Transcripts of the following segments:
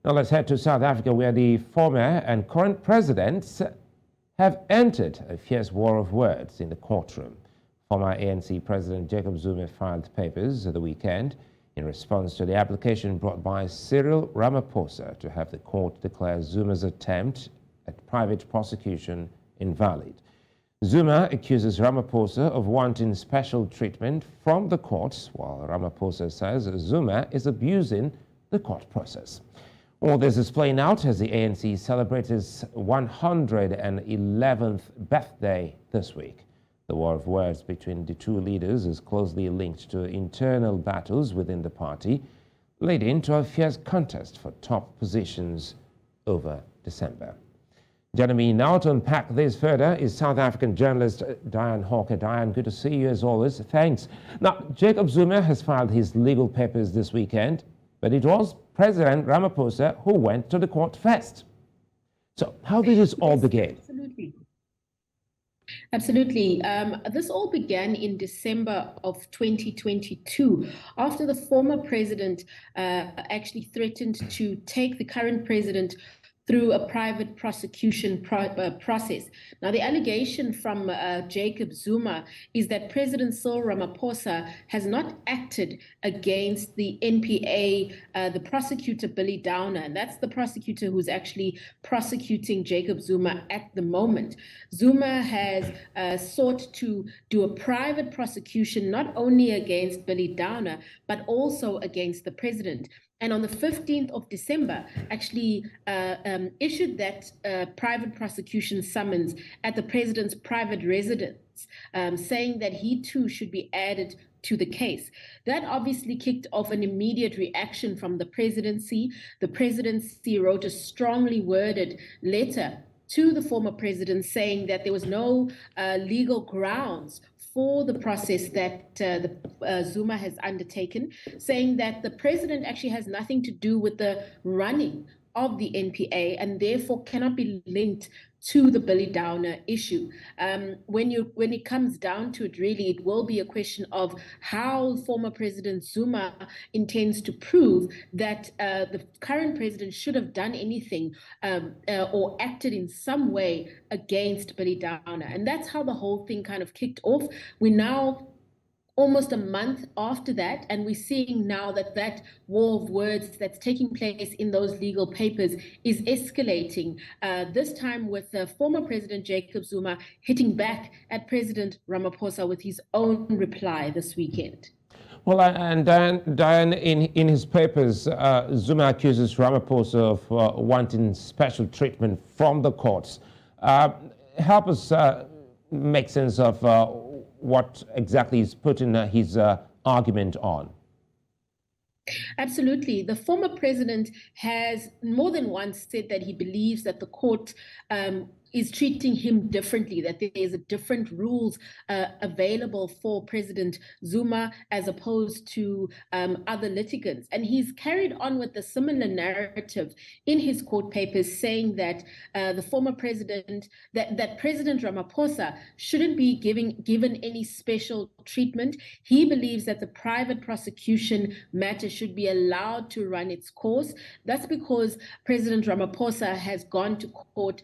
Now let's head to South Africa, where the former and current presidents have entered a fierce war of words in the courtroom. Former ANC President Jacob Zuma filed papers at the weekend in response to the application brought by Cyril Ramaphosa to have the court declare Zuma's attempt at private prosecution invalid. Zuma accuses Ramaphosa of wanting special treatment from the courts, while Ramaphosa says Zuma is abusing the court process. All this is playing out as the ANC celebrates its 111th birthday this week. The war of words between the two leaders is closely linked to internal battles within the party, leading to a fierce contest for top positions over December. Joining me now to unpack this further is South African journalist Diane Hawker. Diane, good to see you as always. Thanks. Now, Jacob Zuma has filed his legal papers this weekend, but it was President Ramaphosa who went to the court first. So how did this all begin? Absolutely. This all began in December of 2022, after the former president actually threatened to take the current president through a private prosecution process. Now, the allegation from Jacob Zuma is that President Cyril Ramaphosa has not acted against the NPA, the prosecutor Billy Downer, and that's the prosecutor who's actually prosecuting Jacob Zuma at the moment. Zuma has sought to do a private prosecution not only against Billy Downer, but also against the president. And on the 15th of December, actually issued that private prosecution summons at the president's private residence, saying that he too should be added to the case. That obviously kicked off an immediate reaction from the presidency. The presidency wrote a strongly worded letter to the former president saying that there was no legal grounds for the process that Zuma has undertaken, saying that the president actually has nothing to do with the running of the NPA and therefore cannot be linked to the Billy Downer issue. When it comes down to it, really, it will be a question of how former President Zuma intends to prove that the current president should have done anything or acted in some way against Billy Downer. And that's how the whole thing kind of kicked off. We're now almost a month after that, and we're seeing now that that war of words that's taking place in those legal papers is escalating, this time with former President Jacob Zuma hitting back at President Ramaphosa with his own reply this weekend. Well, and Diane, in his papers, Zuma accuses Ramaphosa of wanting special treatment from the courts. Help us make sense of what exactly is putting his argument on. Absolutely. The former president has more than once said that he believes that the court is treating him differently, that there's different rules available for President Zuma as opposed to other litigants. And he's carried on with a similar narrative in his court papers, saying that the former president, that President Ramaphosa shouldn't be given any special treatment. He believes that the private prosecution matter should be allowed to run its course. That's because President Ramaphosa has gone to court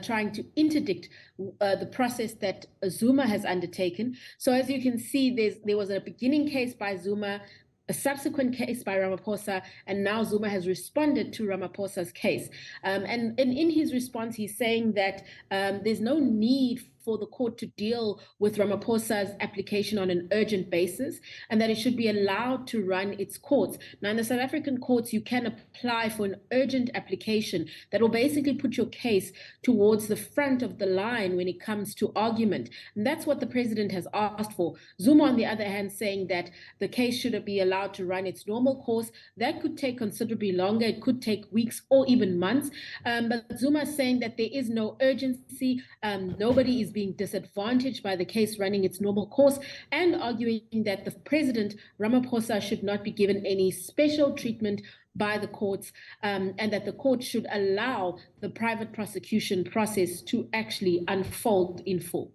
trying to interdict the process that Zuma has undertaken. So as you can see, there was a beginning case by Zuma, a subsequent case by Ramaphosa, and now Zuma has responded to Ramaphosa's case. And in his response, he's saying that there's no need for the court to deal with Ramaphosa's application on an urgent basis, and that it should be allowed to run its courts. Now, in the South African courts, you can apply for an urgent application that will basically put your case towards the front of the line when it comes to argument. And that's what the president has asked for. Zuma, on the other hand, saying that the case should be allowed to run its normal course. That could take considerably longer. It could take weeks or even months. But Zuma is saying that there is no urgency. Nobody is being disadvantaged by the case running its normal course, and arguing that the president, Ramaphosa, should not be given any special treatment by the courts, and that the court should allow the private prosecution process to actually unfold in full.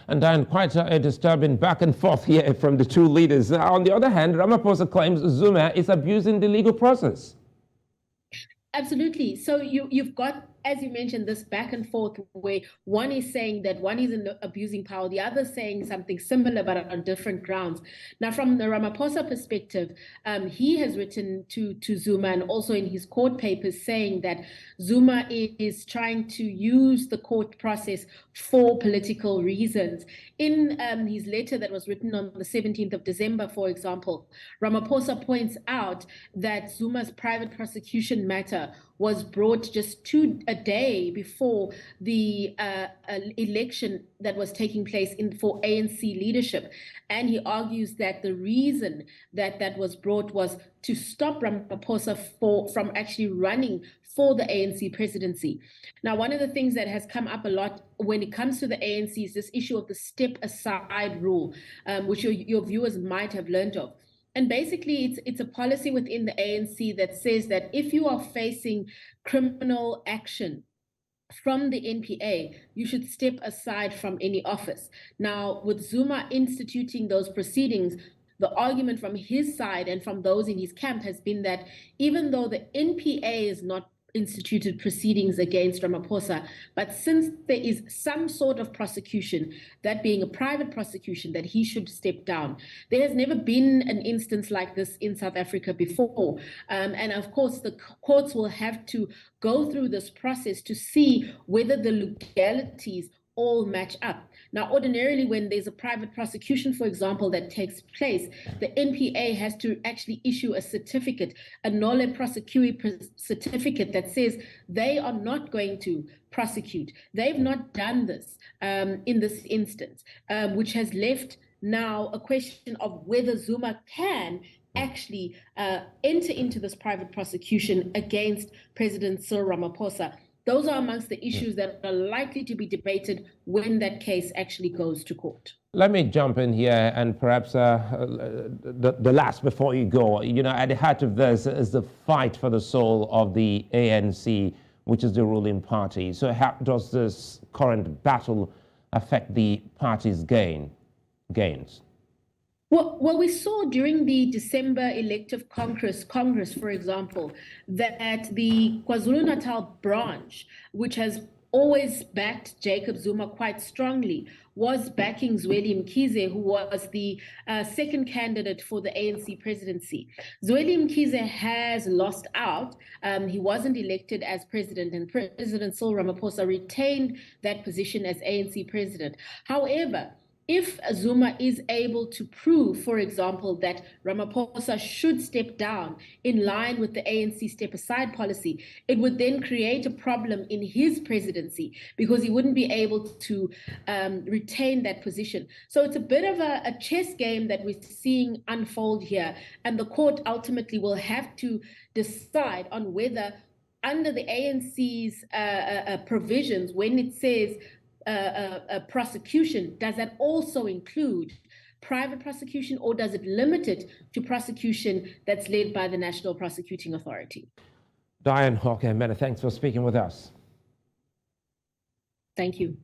And then quite a disturbing back and forth here from the two leaders. On the other hand, Ramaphosa claims Zuma is abusing the legal process. Absolutely. So you've got, as you mentioned, this back and forth where one is saying that one is abusing power, the other saying something similar but on different grounds. Now, from the Ramaphosa perspective, he has written to Zuma and also in his court papers saying that Zuma is trying to use the court process for political reasons. In his letter that was written on the 17th of December, for example, Ramaphosa points out that Zuma's private prosecution matter was brought just a day before the election that was taking place for ANC leadership. And he argues that the reason that was brought was to stop Ramaphosa from actually running for the ANC presidency. Now, one of the things that has come up a lot when it comes to the ANC is this issue of the step aside rule, which your viewers might have learned of. And basically, it's a policy within the ANC that says that if you are facing criminal action from the NPA, you should step aside from any office. Now, with Zuma instituting those proceedings, the argument from his side and from those in his camp has been that even though the NPA is not instituted proceedings against Ramaphosa, but since there is some sort of prosecution, that being a private prosecution, that he should step down. There has never been an instance like this in South Africa before. And of course, the courts will have to go through this process to see whether the legalities all match up. Now, ordinarily, when there's a private prosecution, for example, that takes place, the NPA has to actually issue a certificate, a nolle prosequi certificate that says they are not going to prosecute. They've not done this in this instance, which has left now a question of whether Zuma can actually enter into this private prosecution against President Cyril Ramaphosa. Those are amongst the issues that are likely to be debated when that case actually goes to court. Let me jump in here and perhaps the last before you go. You know, at the heart of this is the fight for the soul of the ANC, which is the ruling party. So how does this current battle affect the party's gains? Well, we saw during the December elective Congress, for example, that the KwaZulu-Natal branch, which has always backed Jacob Zuma quite strongly, was backing Zweli Mkhize, who was the second candidate for the ANC presidency. Zweli Mkhize has lost out. He wasn't elected as president, and President Cyril Ramaphosa retained that position as ANC president. However, if Zuma is able to prove, for example, that Ramaphosa should step down in line with the ANC step-aside policy, it would then create a problem in his presidency because he wouldn't be able to retain that position. So it's a bit of a chess game that we're seeing unfold here, and the court ultimately will have to decide on whether, under the ANC's provisions, when it says a prosecution, does that also include private prosecution, or does it limit it to prosecution that's led by the National Prosecuting Authority? Diane Hawker, many thanks for speaking with us. Thank you.